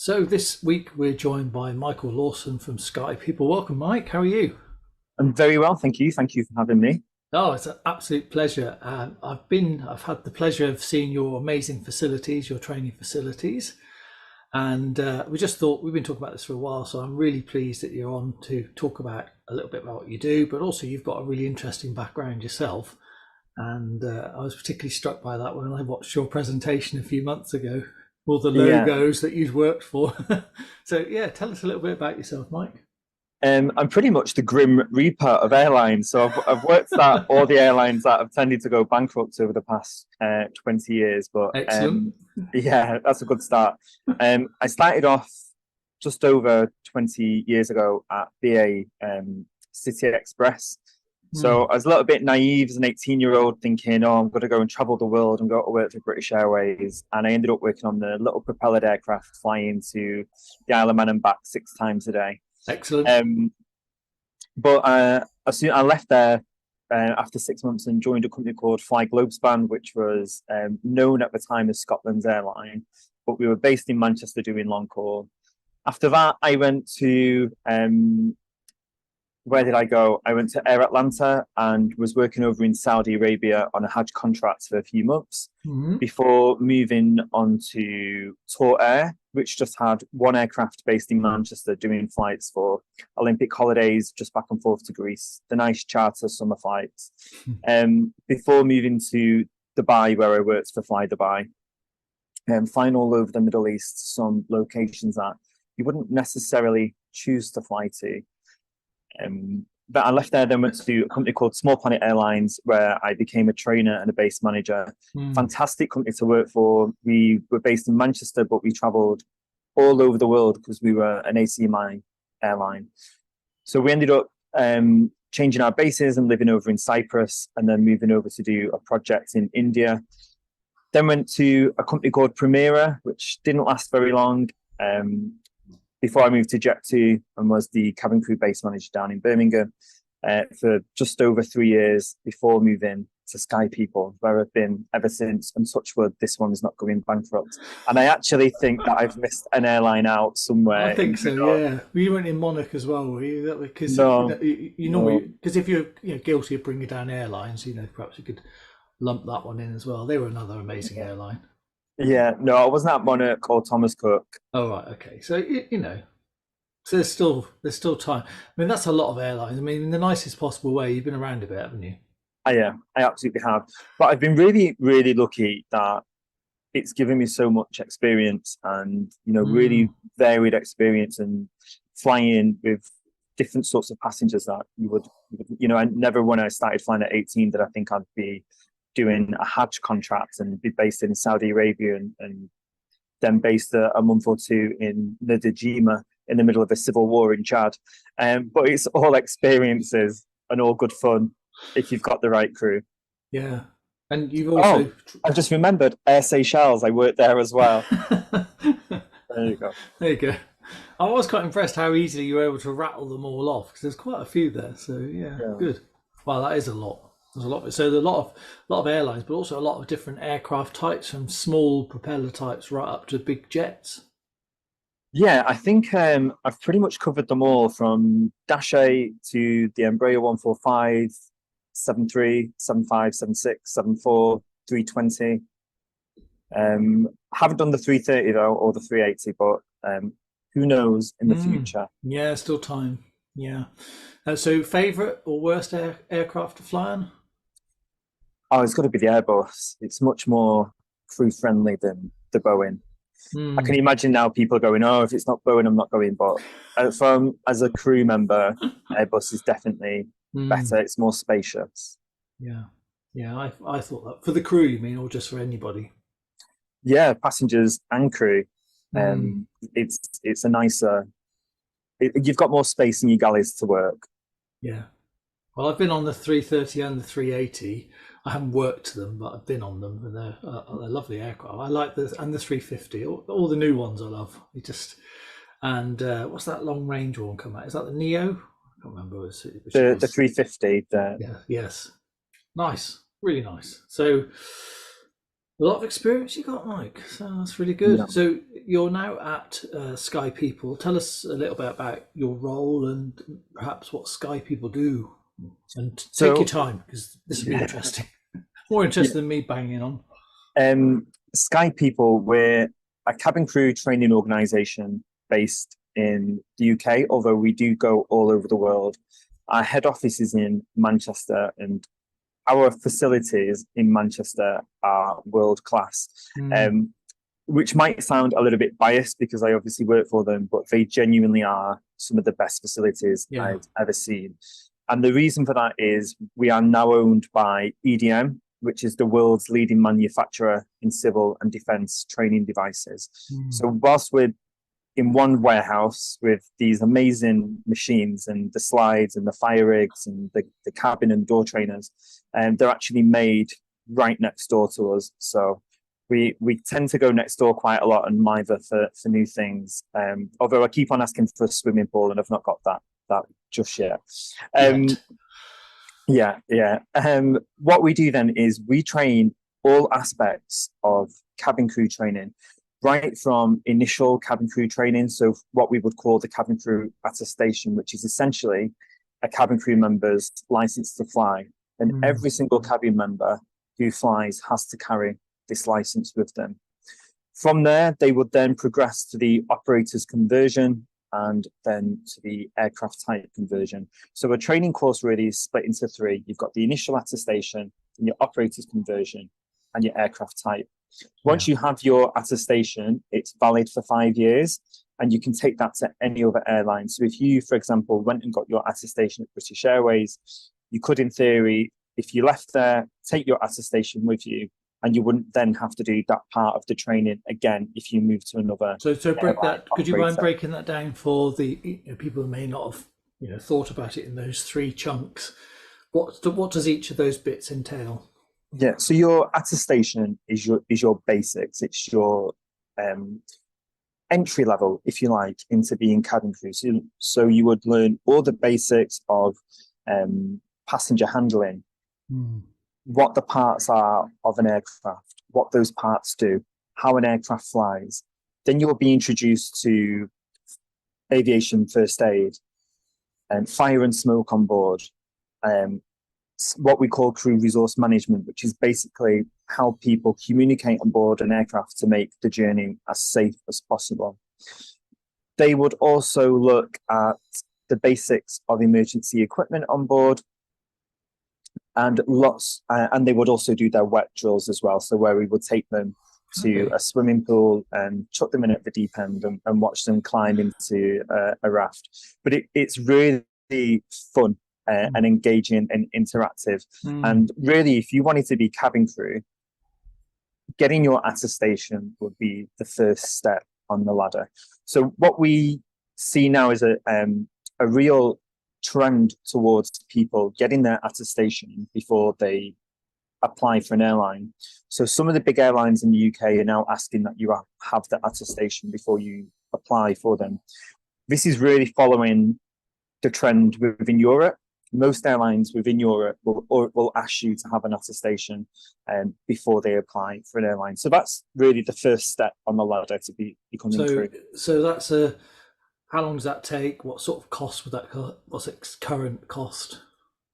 So this week we're joined by Michael Lawson from SkyPeople. Welcome, Mike. How are you? I'm very well, thank you. Thank you for having me. Oh, it's an absolute pleasure. I've had the pleasure of seeing your amazing facilities, your training facilities, and we just thought we've been talking about this for a while. So I'm really pleased that you're on to talk about a little bit about what you do, but also you've got a really interesting background yourself. And I was particularly struck by that when I watched your presentation a few months ago, all the Yeah, logos that you've worked for. So yeah, tell us a little bit about yourself, Mike. I'm pretty much the grim reaper of airlines. So I've worked at all the airlines that have tended to go bankrupt over the past 20 years. But Excellent. yeah, that's a good start. I started off just over 20 years ago at BA City Express. So Mm. I was a little bit naive as an 18-year-old, thinking, oh, I'm going to go and travel the world and go to work for British Airways. And I ended up working on the little propellered aircraft flying to the Isle of Man and back 6 times a day. Excellent. Um, but as soon I left there after 6 months and joined a company called Fly Globespan, which was known at the time as Scotland's airline, but we were based in Manchester doing long haul. After that, I went to where did I go? I went to Air Atlanta and was working over in Saudi Arabia on a Hajj contract for a few months Mhm. before moving on to Tour Air, which just had one aircraft based in Manchester doing flights for Olympic holidays, just back and forth to Greece, the nice charter summer flights. Before moving to Dubai, where I worked for Fly Dubai, flying all over the Middle East, some locations that you wouldn't necessarily choose to fly to. But I left there, then went to a company called Small Planet Airlines, where I became a trainer and a base manager. Mm. Fantastic company to work for. We were based in Manchester, but we travelled all over the world because we were an ACMI airline. So we ended up changing our bases and living over in Cyprus, and then moving over to do a project in India. Then went to a company called Primera, which didn't last very long. Before I moved to Jet2 and was the cabin crew base manager down in Birmingham for just over 3 years before moving to SkyPeople, where I've been ever since. And touch wood, this one is not going bankrupt. And I actually think that I've missed an airline out I somewhere in think New so. York. Yeah, you went in Monarch as well, were you? Because No, you normally, no. because if you're guilty of bringing down airlines, perhaps you could lump that one in as well. They were another amazing airline. Yeah, no, I wasn't at Monarch or Thomas Cook. Oh right, okay. So so there's still time. I mean, that's a lot of airlines. I mean, in the nicest possible way. You've been around a bit, haven't you? I absolutely have. But I've been really, really lucky that it's given me so much experience and Mm. really varied experience and flying with different sorts of passengers that I never, when I started flying at 18, did I think I'd be doing a Hajj contract and be based in Saudi Arabia and then based a month or two in Nadajima in the middle of a civil war in Chad. But it's all experiences and all good fun if you've got the right crew. Yeah, and you've Oh, also. I've just remembered Air Seychelles. I worked there as well. There There you go. you go. I was quite impressed how easily you were able to rattle them all off because there's quite a few there. So yeah, Yeah. good. Well, that is a lot. There's a lot. So there's a lot of airlines, but also a lot of different aircraft types, from small propeller types right up to big jets. Yeah, I think I've pretty much covered them all from Dash 8 to the Embraer 145, 73, 75, 76, 74, 320. Haven't done the 330 though, or the 380, but who knows in the Mm. future. Yeah, still time. Yeah. So, favorite or worst aircraft to fly on? Oh, it's got to be the Airbus. It's much more crew friendly than the Boeing. I can Mm. imagine now people going, "Oh, if it's not Boeing, I'm not going." But from as a crew member, Airbus is definitely better. Mm. It's more spacious. Yeah. Yeah, I thought that for the crew, you mean, or just for anybody? Yeah, passengers and crew. Mm. It's a nicer. You've got more space in your galleys to work. Yeah. Well, I've been on the 330 and the 380. I haven't worked them, but I've been on them, and they're lovely aircraft. I like the and the 350. All the new ones I love. You just and what's that long range one come out? Is that the Neo? I can't remember which it The was. 350. The Yeah. Yes. Nice. Really nice. So A lot of experience you got, Mike. So that's really Yeah. good. So you're now at SkyPeople. Tell us a little bit about your role and perhaps what SkyPeople do. And take your So time because this will be yeah, interesting. More yeah. interesting than me banging on. Sky People, we're a cabin crew training organisation based in the UK, although we do go all over the world. Our head office is in Manchester, and our facilities in Manchester are world class. Mm, Um, which might sound a little bit biased because I obviously work for them, but they genuinely are some of the best facilities yeah. I've ever seen. And the reason for that is we are now owned by EDM, which is the world's leading manufacturer in civil and defense training devices. Mm, So whilst we're in one warehouse with these amazing machines and the slides and the fire rigs and the cabin and door trainers, and they're actually made right next door to us. So we tend to go next door quite a lot and mither for new things. Although I keep on asking for a swimming pool and I've not got that just yet. Um, yet. yeah. What we do then is we train all aspects of cabin crew training, right from initial cabin crew training, so what we would call the cabin crew attestation, which is essentially a cabin crew member's license to fly. And Mm. every single cabin member who flies has to carry this license with them. From there, they would then progress to the operator's conversion and then to the aircraft type conversion. So a training course really is split into three. You've got the initial attestation, and your operator's conversion, and your aircraft type. Yeah. Once you have your attestation, it's valid for 5 years, and you can take that to any other airline. So if you, for example, went and got your attestation at British Airways, you could, in theory, if you left there, take your attestation with you, and you wouldn't then have to do that part of the training again if you move to another So break airline that. Could you mind operator. breaking that down for the people who may not have thought about it in those three chunks? What does each of those bits entail? Yeah, so your attestation is your basics. It's your um, entry level, if you like, into being cabin crew. So you would learn all the basics of passenger handling, Mm. what the parts are of an aircraft, what those parts do, how an aircraft flies. Then you'll be introduced to aviation first aid and fire and smoke on board, um, what we call crew resource management, which is basically how people communicate on board an aircraft to make the journey as safe as possible. They would also look at the basics of emergency equipment on board, and they would also do their wet drills as well. So where we would take them to Okay. a swimming pool and chuck them in at the deep end and watch them climb into a raft. But it's really fun and Mm. engaging and interactive. Mm. And really, if you wanted to be cabin crew, getting your attestation would be the first step on the ladder. So what we see now is a real trend towards people getting their attestation before they apply for an airline. So some of the big airlines in the UK are now asking that you have the attestation before you apply for them. This is really following the trend within Europe. Most airlines within Europe will ask you to have an attestation before they apply for an airline. So that's really the first step on the ladder to becoming So crew. so that's a. How long does that take? What sort of cost would that? What's its current cost?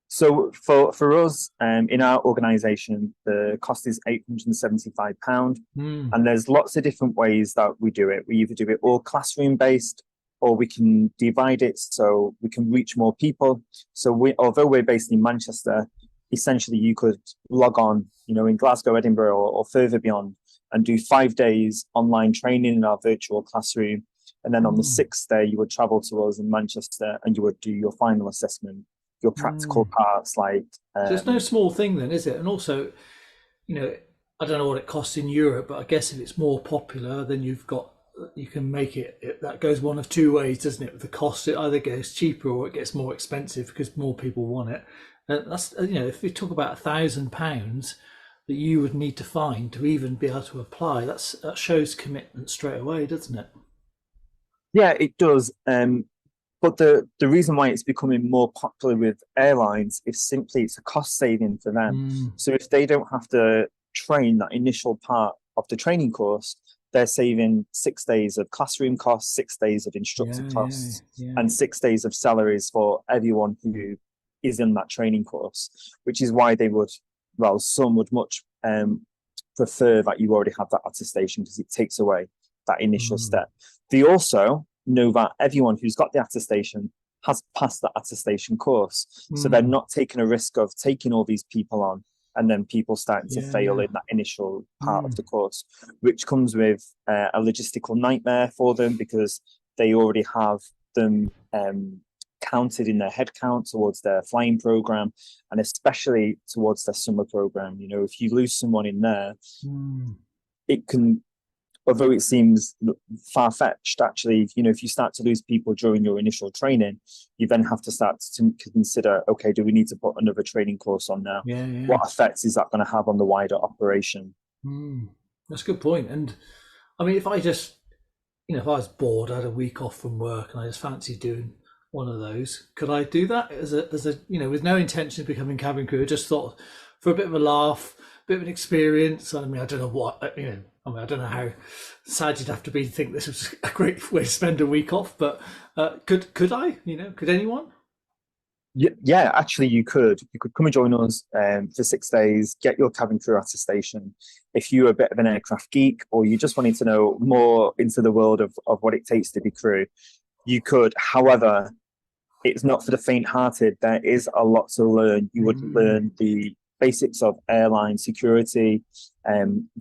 So for us in our organisation, the cost is £875, Mm. and there's lots of different ways that we do it. We either do it all classroom based, or we can divide it so we can reach more people. So although we're based in Manchester, essentially you could log on, in Glasgow, Edinburgh, or further beyond, and do 5 days online training in our virtual classroom. And then on the Mm. sixth day, you would travel to us in Manchester and you would do your final assessment, your practical Mm. parts like So it's no small thing then, is it? And also, you know, I don't know what it costs in Europe, but I guess if it's more popular, then you can make that goes one of two ways, doesn't it? The cost, it either goes cheaper or it gets more expensive because more people want it. And that's, if we talk about £1,000 that you would need to find to even be able to apply, that shows commitment straight away, doesn't it? Yeah, it does. But the reason why it's becoming more popular with airlines is simply it's a cost saving for them. Mm. So if they don't have to train, that initial part of the training course, they're saving 6 days of classroom costs, 6 days of instructor costs, and 6 days of salaries for everyone who is in that training course, which is why they would, well, some would much prefer that you already have that attestation, because it takes away that initial step. They also know that everyone who's got the attestation has passed that attestation course. So they're not taking a risk of taking all these people on and then people starting to fail in that initial part of the course, which comes with a logistical nightmare for them, because they already have them counted in their head count towards their flying program, and especially towards their summer program. You know, if you lose someone in there, it can, although it seems far-fetched, actually, you know, if you start to lose people during your initial training, you then have to start to consider, okay, do we need to put another training course on now? What effects is that going to have on the wider operation? That's a good point. And I mean, if I just, you know, if I was bored, I had a week off from work and I just fancied doing one of those, could I do that as a you know, with no intention of becoming cabin crew? I just thought for a bit of a laugh, a bit of an experience. I mean, I don't know what, you know, I mean, I don't know how sad you'd have to be to think this was a great way to spend a week off, but could I, you know, could anyone? Yeah, actually you could come and join us for 6 days, get your cabin crew attestation. If you're a bit of an aircraft geek, or you just wanted to know more into the world of what it takes to be crew, you could. However, it's not for the faint-hearted. There is a lot to learn. You would learn the basics of airline security,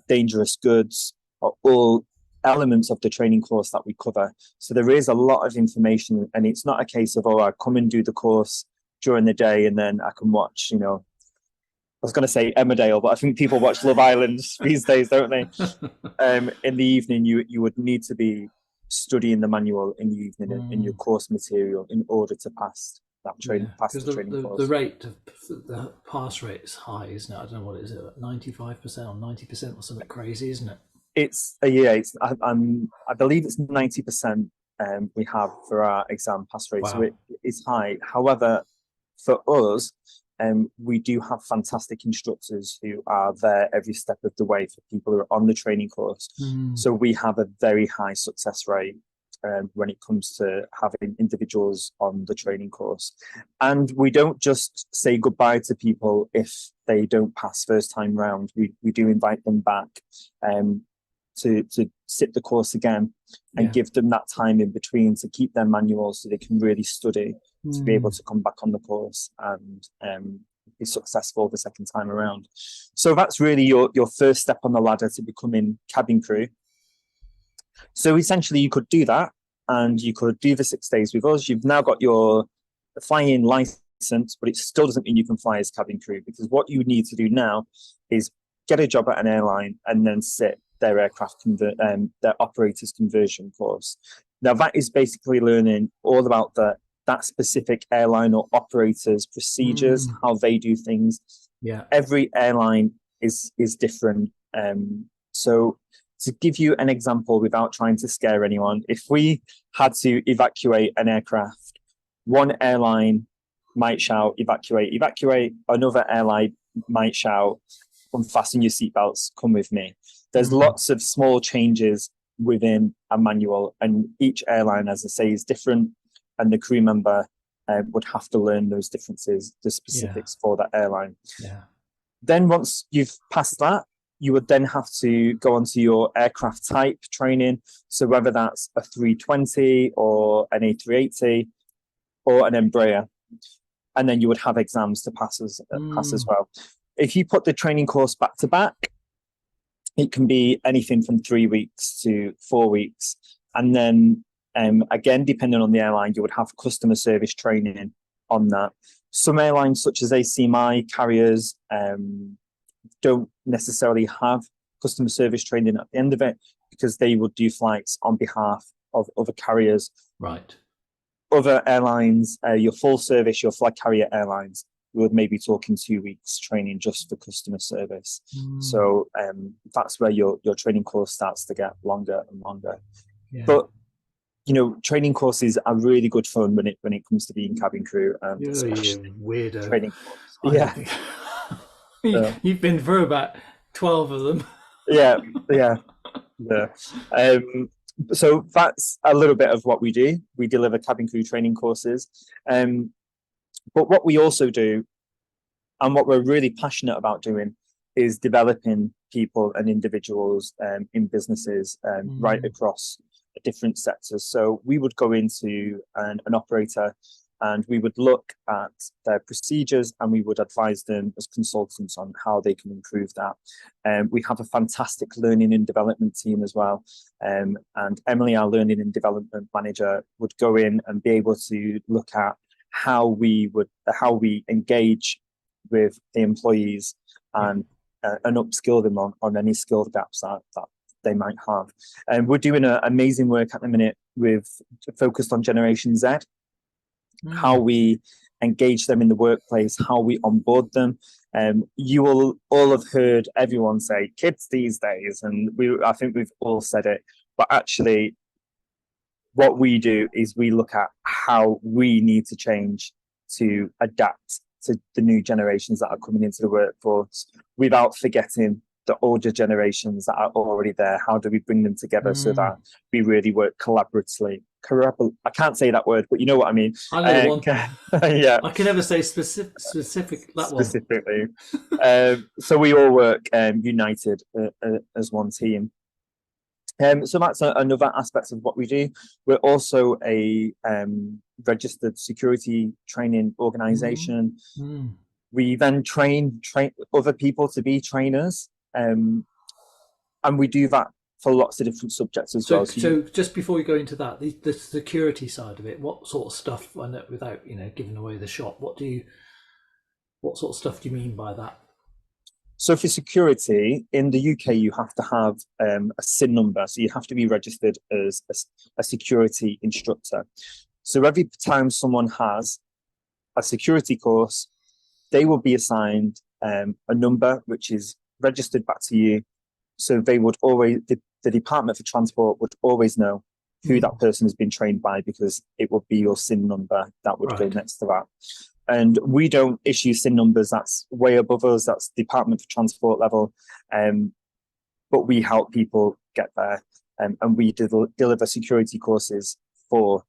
dangerous goods, are all elements of the training course that we cover. So there is a lot of information, and it's not a case of, oh, I come and do the course during the day and then I can watch, you know, I was going to say Emmerdale, but I think people watch Love Island these days, don't they? In the evening, you would need to be studying the manual in the evening in your course material in order to pass that training, pass the training course. The rate of the pass rate is high, isn't it? I don't know what it is, 95% or 90% or something crazy, isn't it? It's I believe it's 90%. We have for our exam pass rate, so it is high. However, for us, we do have fantastic instructors who are there every step of the way for people who are on the training course. So we have a very high success rate when it comes to having individuals on the training course. And we don't just say goodbye to people if they don't pass first time round. We do invite them back to sit the course again and give them that time in between to keep their manuals so they can really study to be able to come back on the course and be successful the second time around. So that's really your first step on the ladder to becoming cabin crew. So essentially you could do that and you could do the 6 days with us. You've now got your flying license, but it still doesn't mean you can fly as cabin crew, because what you need to do now is get a job at an airline and then sit their aircraft their operators conversion course. Now that is basically learning all about that specific airline or operators procedures, how they do things. Every airline is different. So to give you an example without trying to scare anyone, if we had to evacuate an aircraft, one airline might shout evacuate, evacuate. Another airline might shout unfasten your seatbelts, come with me. There's lots of small changes within a manual, and each airline, as I say, is different, and the crew member would have to learn those differences, the specifics for that airline. Then once you've passed that, you would then have to go onto your aircraft type training. So whether that's a 320 or an A380 or an Embraer, and then you would have exams to pass as well. If you put the training course back to back, it can be anything from 3 weeks to 4 weeks. And then again, depending on the airline, you would have customer service training on that. Some airlines, such as ACMI carriers, don't necessarily have customer service training at the end of it, because they would do flights on behalf of other carriers. Other airlines, your full service, your flag carrier airlines, we would maybe talk in 2 weeks training just for customer service. So that's where your training course starts to get longer and longer. But you know, training courses are really good fun when it comes to being cabin crew. You're a weirdo. Training course. You've been through about 12 of them. Yeah, yeah, yeah. So that's a little bit of what we do. We deliver cabin crew training courses. But what we also do, and what we're really passionate about doing, is developing people and individuals in businesses right across different sectors. So we would go into an operator and we would look at their procedures and we would advise them as consultants on how they can improve that. We have a fantastic learning and development team as well. And Emily, our learning and development manager, would go in and be able to look at how we engage with the employees and upskill them on any skill gaps that they might have. And we're doing amazing work at the minute focused on Generation Z, how we engage them in the workplace, how we onboard them. You will all have heard everyone say kids these days, and I think we've all said it, but actually what we do is we look at how we need to change to adapt to the new generations that are coming into the workforce without forgetting the older generations that are already there. How do we bring them together so that we really work collaboratively? I can't say that word, but you know what I mean. I know the one. Yeah, I can never say specific that specifically. So we all work united as one team. So that's another aspect of what we do. We're also a registered security training organization. We then train other people to be trainers, and we do that for lots of different subjects as well. So just before we go into that, the security side of it, what sort of stuff, without giving away the shop, what sort of stuff do you mean by that? So for security in the UK, you have to have a SIN number. So you have to be registered as a security instructor. So every time someone has a security course, they will be assigned a number which is registered back to you. So they would always, the Department for Transport would always know who that person has been trained by, because it would be your SIN number that would go next to that. And we don't issue SIN numbers, that's way above us, that's Department for Transport level. But we help people get there, and we deliver security courses for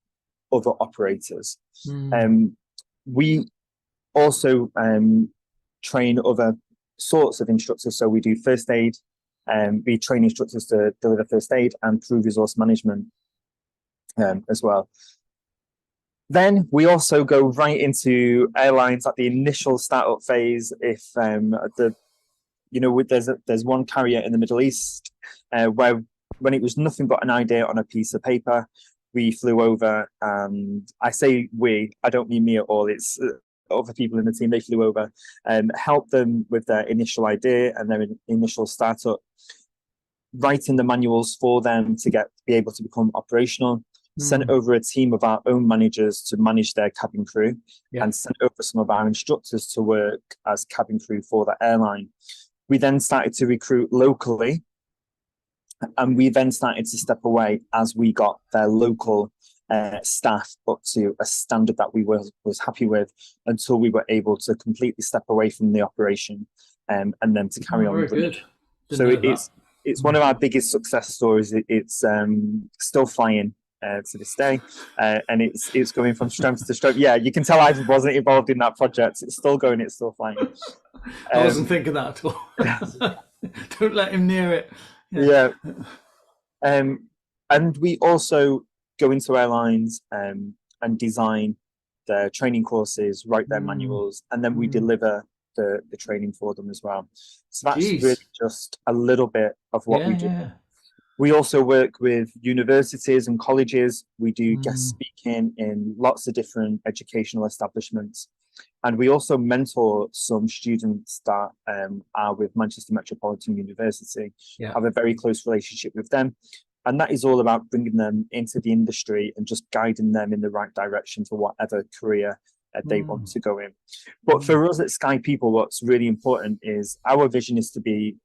other operators. We also train other sorts of instructors. So we do first aid, we train instructors to deliver first aid and crew resource management as well. Then we also go right into airlines at the initial startup phase. If there's one carrier in the Middle East where, when it was nothing but an idea on a piece of paper, we flew over, and I say we, I don't mean me at all, it's other people in the team. They flew over and helped them with their initial idea and their initial startup, writing the manuals for them to be able to become operational. Sent over a team of our own managers to manage their cabin crew, and sent over some of our instructors to work as cabin crew for the airline. We then started to recruit locally, and we then started to step away as we got their local staff up to a standard that we was happy with, until we were able to completely step away from the operation and then to carry on. Very good. So it's one of our biggest success stories. It's still flying to this day, and it's going from strength to strength. Yeah, you can tell I wasn't involved in that project. It's still going, it's still flying. I wasn't thinking that at all. Don't let him near it. Yeah. And we also go into airlines and design their training courses, write their manuals, and then we deliver the training for them as well. So that's really just a little bit of what we do. We also work with universities and colleges. We do guest speaking in lots of different educational establishments. And we also mentor some students that are with Manchester Metropolitan University, have a very close relationship with them. And that is all about bringing them into the industry and just guiding them in the right direction for whatever career they want to go in. But for us at SkyPeople, what's really important is our vision is to be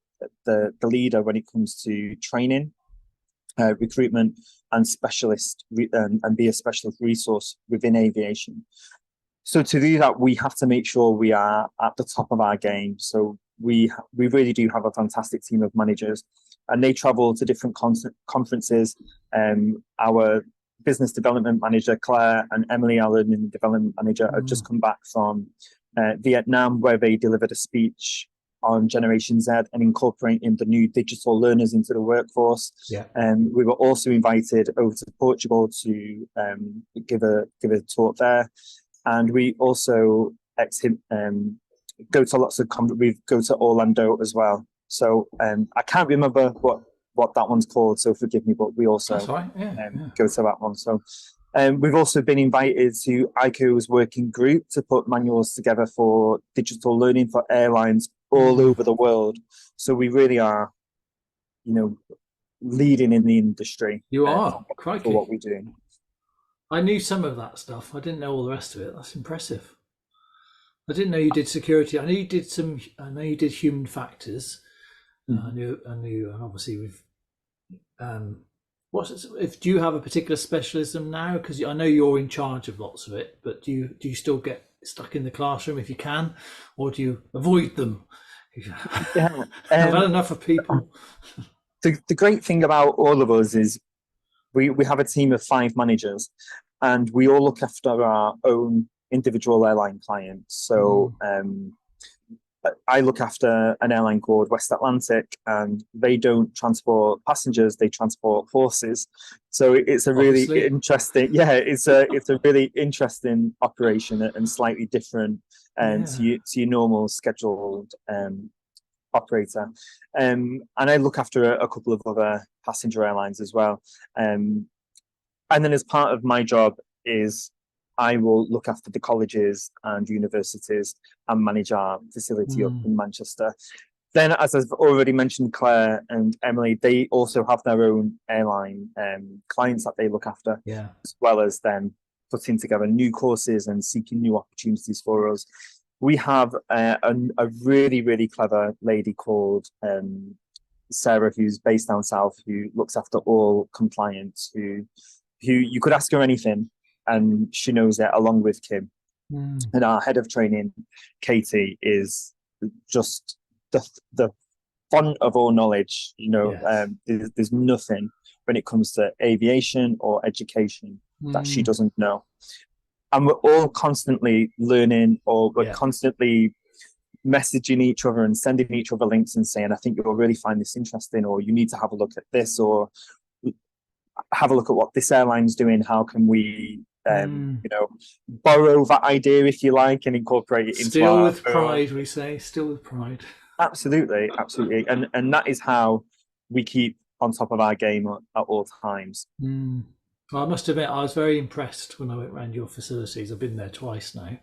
the leader when it comes to training, recruitment, and and be a specialist resource within aviation. So to do that, we have to make sure we are at the top of our game. So we really do have a fantastic team of managers, and they travel to different conferences. Our business development manager Claire and Emily, our learning development manager, have just come back from Vietnam, where they delivered a speech on Generation Z and incorporating the new digital learners into the workforce. Yeah. We were also invited over to Portugal to give a talk there, and we also go to lots of we go to Orlando as well. So I can't remember what that one's called, so forgive me, but we also That's right. go to that one. So we've also been invited to ICO's working group to put manuals together for digital learning for airlines all over the world. So we really are, leading in the industry. You are, crikey. For what we're doing. I knew some of that stuff. I didn't know all the rest of it. That's impressive. I didn't know you did security. I know you did human factors. I knew, and obviously with do you have a particular specialism now? Because I know you're in charge of lots of it, but do you still get stuck in the classroom if you can, or do you avoid them? Yeah, I've had enough of people. The great thing about all of us is we have a team of 5 managers, and we all look after our own individual airline clients. So I look after an airline called West Atlantic, and they don't transport passengers; they transport horses. So it's a really interesting, it's a really interesting operation and slightly different to your normal scheduled operator. And I look after a couple of other passenger airlines as well. And then as part of my job is I will look after the colleges and universities and manage our facility up in Manchester. Then, as I've already mentioned, Claire and Emily, they also have their own airline clients that they look after, as well as them putting together new courses and seeking new opportunities for us. We have a really, really clever lady called Sarah, who's based down south, who looks after all compliance, who you could ask her anything and she knows it, along with Kim. And our head of training, Katie, is just the font of all knowledge. There's nothing when it comes to aviation or education that she doesn't know. And we're all constantly learning, or we're constantly messaging each other and sending each other links and saying, I think you'll really find this interesting, or you need to have a look at this, or have a look at what this airline's doing. How can we borrow that idea, if you like, and incorporate it into still with pride, we say, still with pride. Absolutely. And that is how we keep on top of our game at all times. Well, I must admit, I was very impressed when I went around your facilities. I've been there twice now,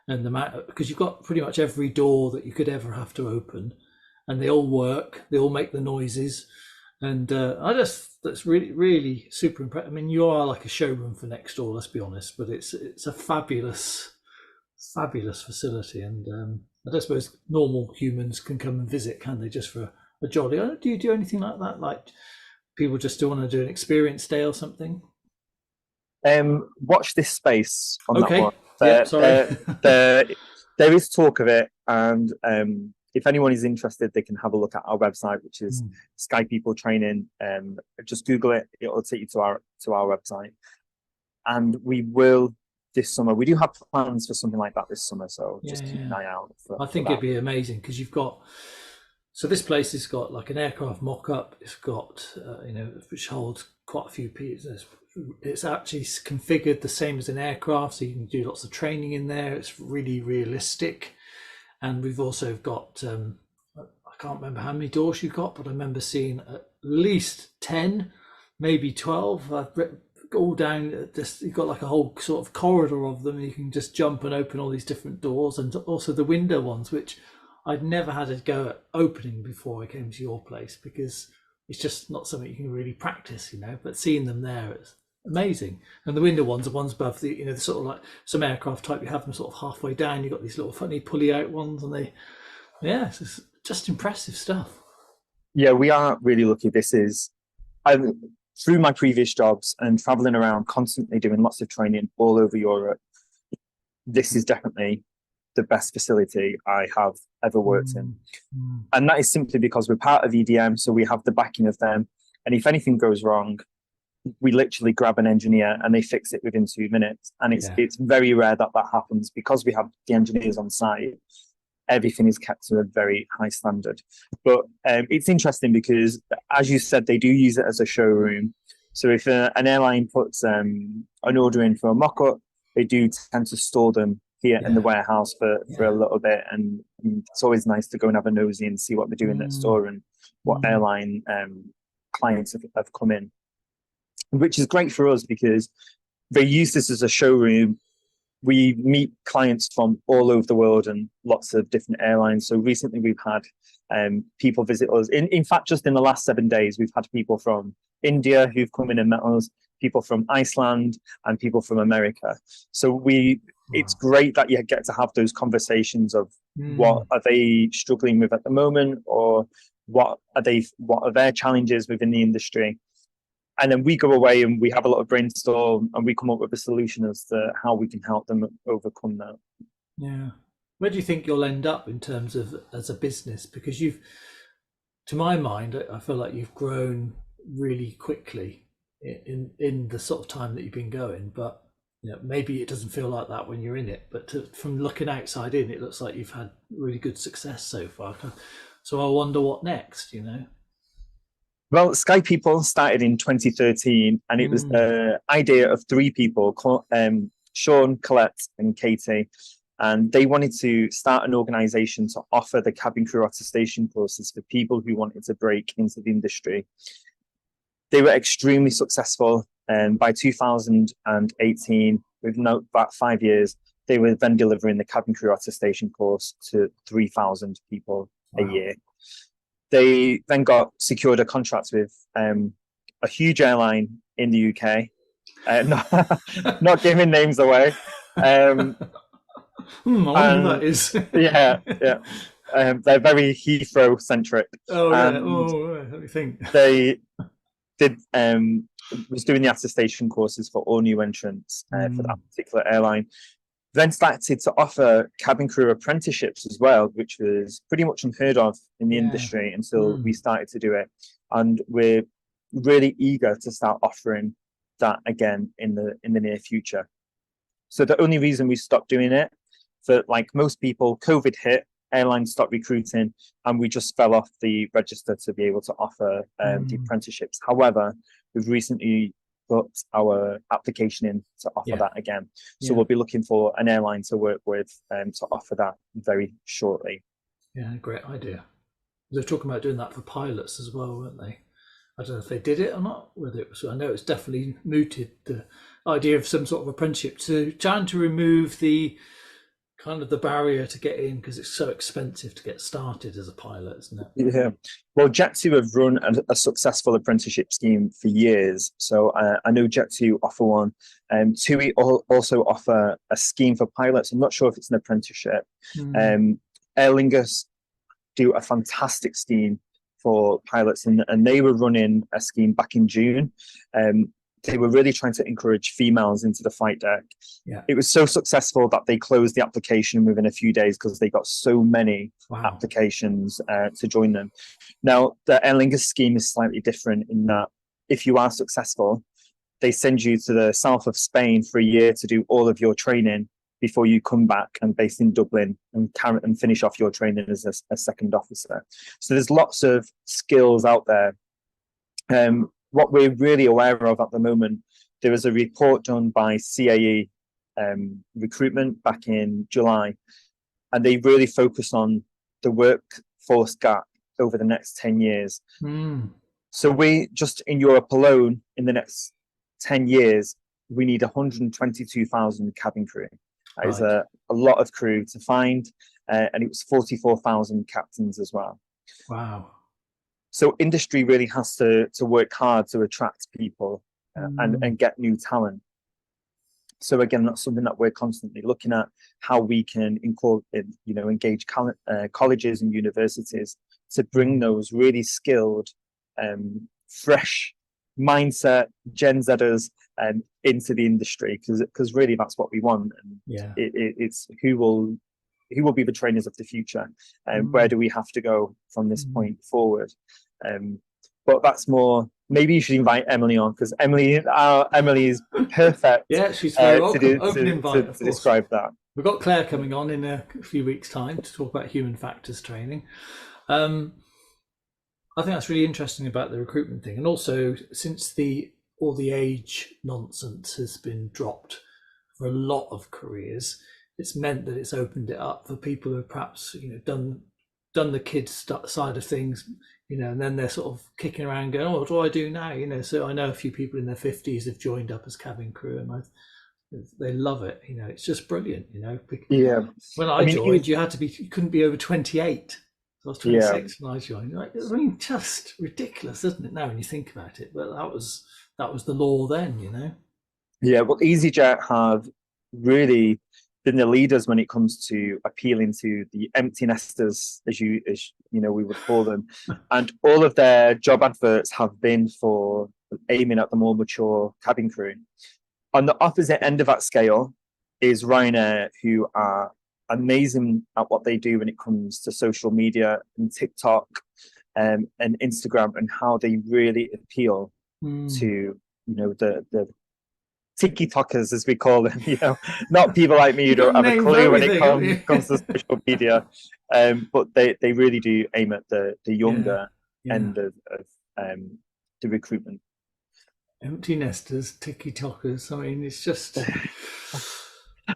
and because you've got pretty much every door that you could ever have to open, and they all work, they all make the noises, and that's really, really super impressive. I mean, you are like a showroom for next door, let's be honest, but it's a fabulous facility, and I don't suppose normal humans can come and visit, can they, just for a jolly? Do you do anything like that? Like people just still want to do an experience day or something? Watch this space on that one. There is talk of it, and if anyone is interested, they can have a look at our website, which is SkyPeople Training. Just Google it; it'll take you to our website. And we will this summer. We do have plans for something like that this summer, so just keep an eye out. I think it'd be amazing, because you've got. So this place has got like an aircraft mock-up. It's got which holds quite a few pieces. It's actually configured the same as an aircraft, so you can do lots of training in there. It's really realistic. And we've also got, I can't remember how many doors you've got, but I remember seeing at least 10, maybe 12, all down. You've got like a whole sort of corridor of them. You can just jump and open all these different doors, and also the window ones, which I'd never had a go at opening before I came to your place, because it's just not something you can really practice, but seeing them there, it's amazing. And the window ones are ones above the sort of like some aircraft type, you have them sort of halfway down, you've got these little funny pulley out ones, and it's just impressive stuff. Yeah, we are really lucky. This is through my previous jobs and traveling around constantly doing lots of training all over Europe, this is definitely the best facility I have ever worked in. Mm. And that is simply because we're part of EDM, so we have the backing of them. And if anything goes wrong, we literally grab an engineer and they fix it within 2 minutes. And it's very rare that that happens because we have the engineers on site. Everything is kept to a very high standard. But it's interesting because, as you said, they do use it as a showroom. So if an airline puts an order in for a mock-up, they do tend to store them here in the warehouse for a little bit. And it's always nice to go and have a nosy and see what they do in their store and what airline clients have come in, which is great for us because they use this as a showroom. We meet clients from all over the world and lots of different airlines. So recently we've had people visit us. In fact, just in the last 7 days, we've had people from India who've come in and met us, people from Iceland, and people from America. So it's great that you get to have those conversations of what are they struggling with at the moment, or what are their challenges within the industry. And then we go away and we have a lot of brainstorm and we come up with a solution as to how we can help them overcome that. Yeah. Where do you think you'll end up in terms of as a business? Because to my mind, I feel like you've grown really quickly in the sort of time that you've been going. But maybe it doesn't feel like that when you're in it. But from looking outside in, it looks like you've had really good success so far. So I wonder what next, Well, SkyPeople started in 2013, and it was the idea of 3 people, Sean, Colette, and Katie, and they wanted to start an organisation to offer the cabin crew attestation courses for people who wanted to break into the industry. They were extremely successful, and by 2018, within about 5 years, they were then delivering the cabin crew attestation course to 3,000 people a year. They then secured a contract with a huge airline in the UK, not giving names away. I wonder who that is. yeah. They're very Heathrow centric. Oh yeah. Let me think. They did was doing the attestation courses for all new entrants for that particular airline. Then started to offer cabin crew apprenticeships as well, which was pretty much unheard of in the industry until we started to do it. And we're really eager to start offering that again in the near future. So the only reason we stopped doing it, for like most people, COVID hit, airlines stopped recruiting, and we just fell off the register to be able to offer the apprenticeships. However, we've recently put our application in to offer that again. So we'll be looking for an airline to work with to offer that very shortly. Yeah, great idea. They were talking about doing that for pilots as well, weren't they? I don't know if they did it or not. Whether it was, I know it's definitely mooted the idea of some sort of apprenticeship trying to remove the kind of the barrier to get in, because it's so expensive to get started as a pilot, isn't it? Yeah. Well, Jet2 have run a successful apprenticeship scheme for years. So I know Jet2 offer one. TUI also offer a scheme for pilots. I'm not sure if it's an apprenticeship. Aer Lingus do a fantastic scheme for pilots, and they were running a scheme back in June. They were really trying to encourage females into the flight deck. Yeah. It was so successful that they closed the application within a few days because they got so many applications to join them. Now, the Aer Lingus scheme is slightly different in that if you are successful, they send you to the south of Spain for a year to do all of your training before you come back and based in Dublin and finish off your training as a second officer. So there's lots of skills out there. What we're really aware of at the moment, there was a report done by CAE recruitment back in July, and they really focus on the workforce gap over the next 10 years. So we just in Europe alone, in the next 10 years, we need 122,000 cabin crew. That is a lot of crew to find, and it was 44,000 captains as well. Wow. So industry really has to work hard to attract people and get new talent. So again, that's something that we're constantly looking at, how we can engage colleges and universities to bring those really skilled, fresh mindset Gen Zers into the industry, because really that's what we want. And it's who will who will be the trainers of the future, and where do we have to go from this point forward. But that's more, maybe you should invite Emily on, because Emily is perfect. Yeah, she's very welcome. Open invite, of to course. describe that. We've got Claire coming on in a few weeks' time to talk about human factors training. I think that's really interesting about the recruitment thing, and also since all the age nonsense has been dropped for a lot of careers, it's meant that it's opened it up for people who have perhaps done the kids side of things, and then they're sort of kicking around going, oh, what do I do now? So I know a few people in their 50s have joined up as cabin crew, and they love it. It's just brilliant. Yeah. When I joined, you couldn't be over 28. I was 26 when I joined. Just ridiculous, isn't it? Now when you think about it, but that was the law then, Yeah, well, EasyJet have really been the leaders when it comes to appealing to the empty nesters, as we would call them, and all of their job adverts have been for aiming at the more mature cabin crew. On the opposite end of that scale is Ryanair, who are amazing at what they do when it comes to social media and TikTok and Instagram, and how they really appeal to the tiki-talkers, as we call them, not people like me who don't have a clue when it comes to social media, but they really do aim at the younger end of the recruitment. Empty nesters, tiki-talkers. I mean, it's just.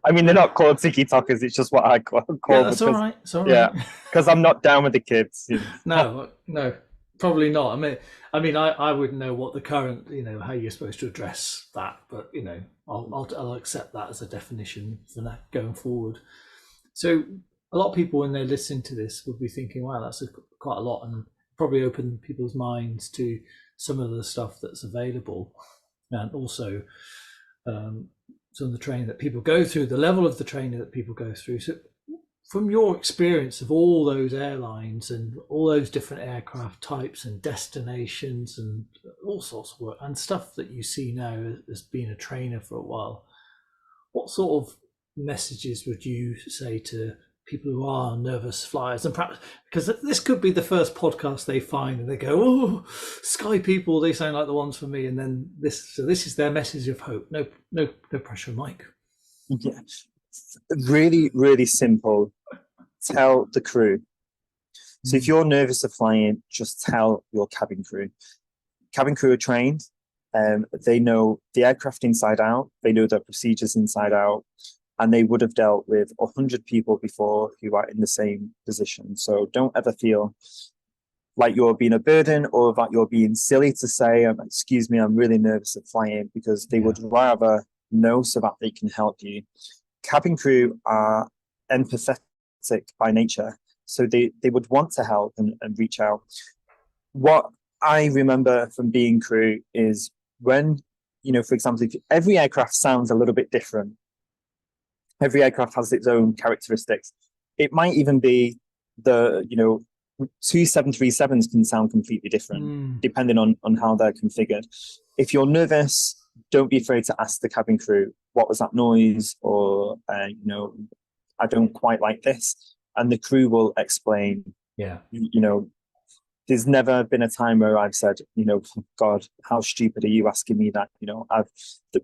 I mean, they're not called tiki-talkers. It's just what I call them. That's all right. It's all right. Yeah, because I'm not down with the kids. No, probably not. I mean, I wouldn't know what the current, how you're supposed to address that, but I'll accept that as a definition for that going forward. So a lot of people, when they listen to this, will be thinking, "Wow, that's quite a lot," and probably open people's minds to some of the stuff that's available, and also some of the training that people go through, the level of the training that people go through. So from your experience of all those airlines and all those different aircraft types and destinations and all sorts of work and stuff that you see now as being a trainer for a while, what sort of messages would you say to people who are nervous flyers? And perhaps, because this could be the first podcast they find and they go, oh, SkyPeople, they sound like the ones for me. And then this is their message of hope. No pressure, Mike. Yeah, really, really simple. Tell the crew. So if you're nervous of flying, just tell your cabin crew. Cabin crew are trained. They know the aircraft inside out. They know their procedures inside out. And they would have dealt with 100 people before who are in the same position. So don't ever feel like you're being a burden or that you're being silly to say, excuse me, I'm really nervous of flying, because they would rather know so that they can help you. Cabin crew are empathetic by nature, so they would want to help and reach out. What I remember from being crew is when, for example, if every aircraft sounds a little bit different. Every aircraft has its own characteristics. It might even be the, 2 737s can sound completely different depending on how they're configured. If you're nervous, don't be afraid to ask the cabin crew, what was that noise? Or, I don't quite like this. And the crew will explain. Yeah. There's never been a time where I've said, God, how stupid are you asking me that?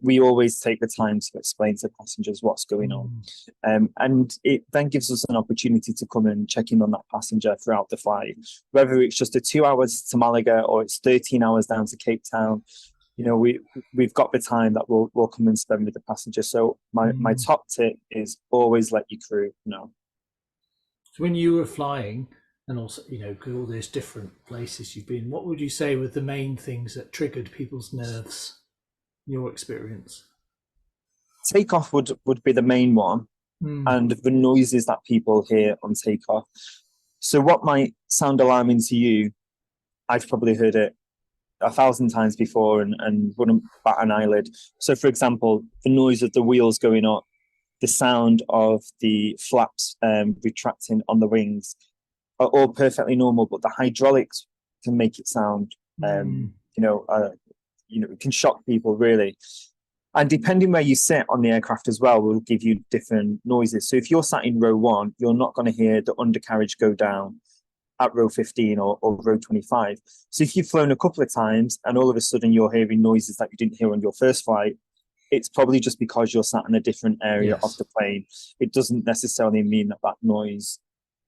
We always take the time to explain to passengers what's going on. And it then gives us an opportunity to come and check in on that passenger throughout the flight, whether it's just 2 hours to Malaga or it's 13 hours down to Cape Town. We've got the time that we'll come and spend with the passenger. So my top tip is always let your crew know. So when you were flying, and also, all those different places you've been, what would you say were the main things that triggered people's nerves, in your experience? Takeoff would be the main one, and the noises that people hear on takeoff. So what might sound alarming to you, I've probably heard it 1,000 times before and wouldn't bat an eyelid. So for example, the noise of the wheels going up, the sound of the flaps retracting on the wings, are all perfectly normal, but the hydraulics can make it sound, it can shock people really. And depending where you sit on the aircraft as well, will give you different noises. So if you're sat in row 1, you're not going to hear the undercarriage go down at row 15 or row 25. So if you've flown a couple of times and all of a sudden you're hearing noises that you didn't hear on your first flight, it's probably just because you're sat in a different area of the plane. It doesn't necessarily mean that that noise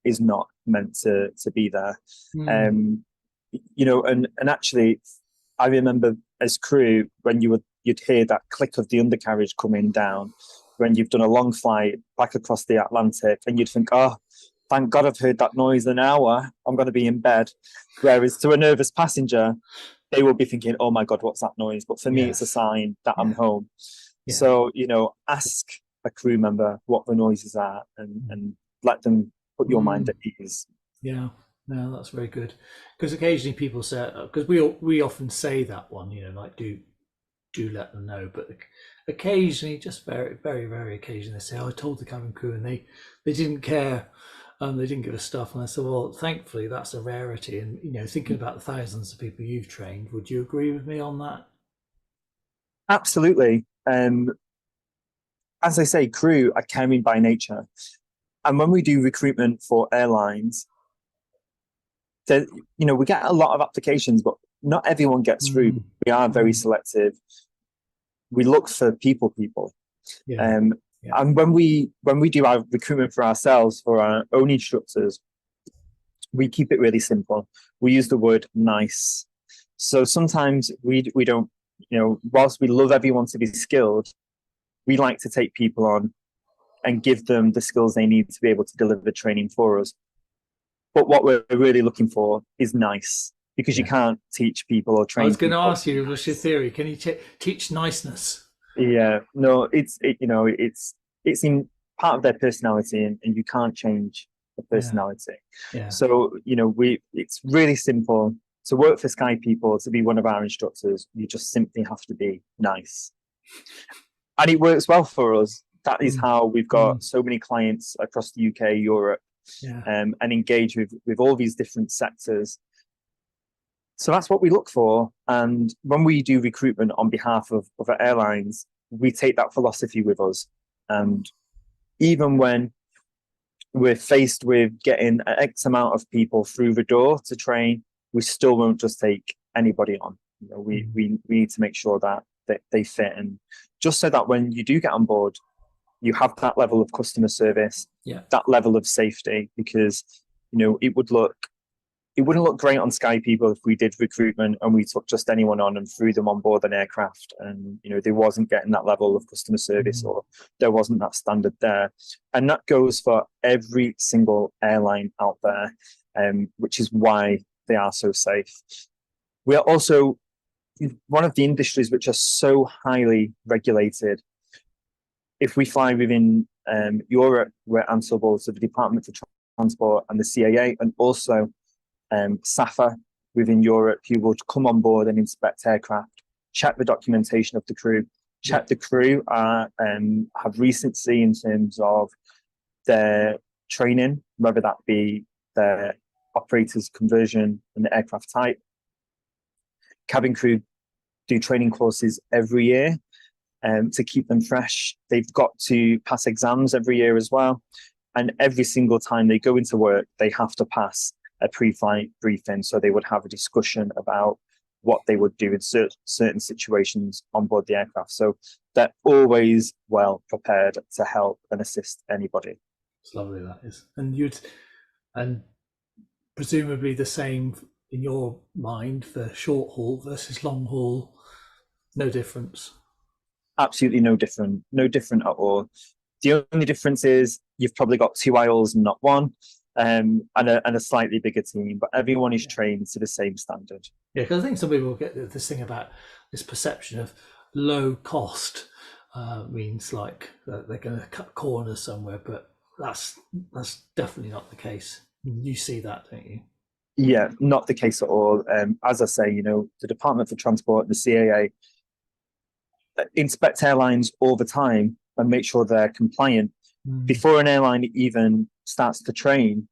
is not meant to be there. You know, and actually, I remember as crew when you'd hear that click of the undercarriage coming down when you've done a long flight back across the Atlantic, and you'd think, oh, thank God I've heard that noise in an hour. I'm going to be in bed. Whereas to a nervous passenger, they will be thinking, oh my God, what's that noise? But for me, it's a sign that I'm home. So, you know, ask a crew member what the noises are and let them put your mind at ease. Yeah, no, that's very good. Because occasionally people say, because we often say that one, you know, like do let them know. But occasionally, just very, very, very occasionally, they say, oh, I told the cabin crew and they didn't care. They didn't give us stuff. And I said, well, thankfully, that's a rarity. And, you know, thinking about the thousands of people you've trained, would you agree with me on that? Absolutely. As I say, crew are caring by nature. And when we do recruitment for airlines, you know, we get a lot of applications, but not everyone gets through. We are very selective. We look for people. And when we do our recruitment for ourselves, for our own instructors, we keep it really simple. We use the word nice. So sometimes we don't, you know, whilst we love everyone to be skilled, we like to take people on and give them the skills they need to be able to deliver training for us. But what we're really looking for is nice, because you can't teach people or train. I was going to ask you, what's your theory? Can you teach niceness? Yeah, no, it's in part of their personality, and you can't change the personality. So, you know, it's really simple to work for SkyPeople, to be one of our instructors. You just simply have to be nice, and it works well for us. That is how we've got so many clients across the UK, Europe, and engage with all these different sectors. So that's what we look for. And when we do recruitment on behalf of other airlines, we take that philosophy with us. And even when we're faced with getting X amount of people through the door to train, we still won't just take anybody on. You know, we need to make sure that they fit, and just so that when you do get on board, you have that level of customer service, that level of safety, because, you know, it wouldn't look great on SkyPeople if we did recruitment and we took just anyone on and threw them on board an aircraft, and, you know, they wasn't getting that level of customer service, or there wasn't that standard there. And that goes for every single airline out there, which is why they are so safe. We are also one of the industries which are so highly regulated. If we fly within Europe, we're answerable to the Department for Transport and the CAA, and also SAFA within Europe, who will come on board and inspect aircraft, check the documentation of the crew, check the crew have recency in terms of their training, whether that be their operator's conversion and the aircraft type. Cabin crew do training courses every year to keep them fresh. They've got to pass exams every year as well. And every single time they go into work, they have to pass a pre-flight briefing. So they would have a discussion about what they would do in certain situations on board the aircraft. So they're always well prepared to help and assist anybody. It's lovely, that is. And presumably the same in your mind for short haul versus long haul, no difference. Absolutely no different at all. The only difference is you've probably got 2 aisles and not one, and a slightly bigger team, but everyone is trained to the same standard. Yeah, because I think some people get this thing about this perception of low cost means like they're going to cut corners somewhere, but that's definitely not the case. You see that, don't you? Yeah, not the case at all. As I say, you know, the Department for Transport and the CAA inspect airlines all the time and make sure they're compliant. Before an airline even starts to train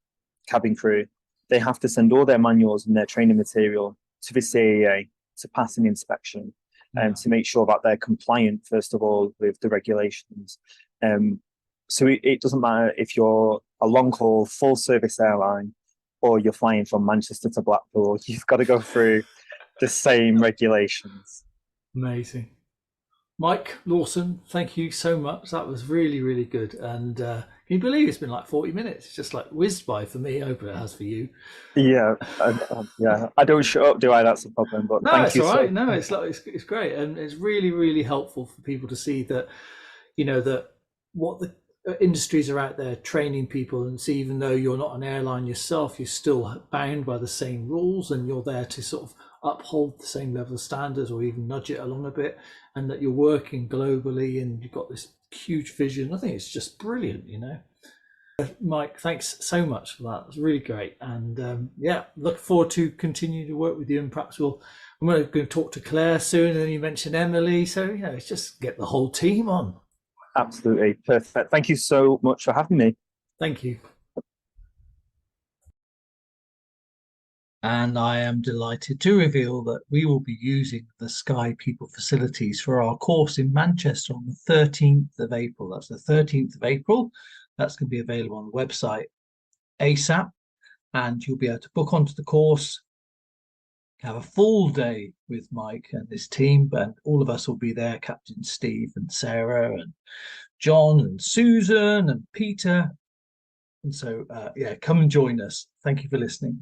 cabin crew, they have to send all their manuals and their training material to the CAA to pass an inspection. to make sure that they're compliant, first of all, with the regulations. So it doesn't matter if you're a long-haul, full-service airline or you're flying from Manchester to Blackpool, you've got to go through the same regulations. Amazing. Mike Lawson, thank you so much. That was really, really good. And can you believe it's been like 40 minutes? It's just like whizzed by for me. I hope it has for you. Yeah, yeah. I don't shut up, do I? That's the problem. But No, thank it's you all so right. No, it's great, and it's really, really helpful for people to see that, that what the industries are out there training people, and see even though you're not an airline yourself, you're still bound by the same rules, and you're there to sort of uphold the same level of standards or even nudge it along a bit, and that you're working globally and you've got this huge vision. I think it's just brilliant, Mike, thanks so much for that. It's really great, and look forward to continue to work with you, and perhaps I'm going to talk to Claire soon, and then you mentioned Emily, so it's just get the whole team on. Absolutely perfect. Thank you so much for having me. Thank you. And I am delighted to reveal that we will be using the SkyPeople facilities for our course in Manchester on the 13th of April. That's the 13th of April. That's going to be available on the website ASAP, and you'll be able to book onto the course, have a full day with Mike and his team, and all of us will be there, Captain Steve and Sarah and John and Susan and Peter. And so, come and join us. Thank you for listening.